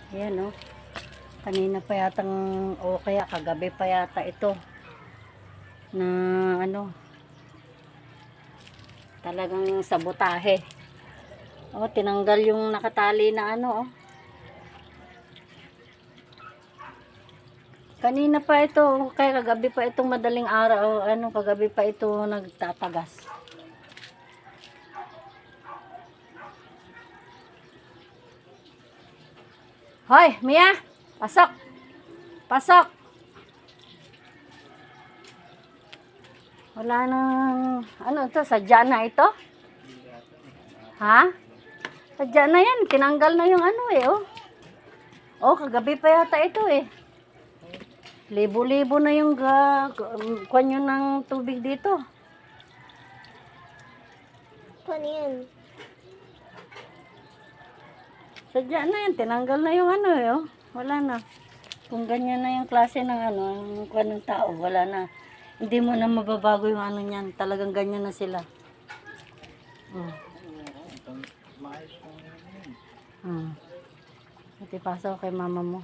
Ayan oh. Kanina pa yatang, o kaya kagabi pa yata ito. Na ano, talagang sabotahe. Oh, tinanggal yung nakatali na ano oh. Kanina pa ito, kaya kagabi pa itong madaling araw, ano, kagabi pa ito nagtatagas. Hoy, Mia! Pasok! Pasok! Wala nang, ano ito, sadya na ito? Ha? Sadya na yan, tinanggal na yung ano eh, oh. Oh, kagabi pa yata ito eh. Libo-libo na yung kwanyo ng tubig dito. Paano yan? Sadya na yan, tinanggal na yung ano eh, oh. Wala na. Kung ganyan na yung klase ng ano, yung kwan ng tao, wala na. Hindi mo na mababago yung ano niyan. Talagang ganyan na sila. Iti paso kay mama mo.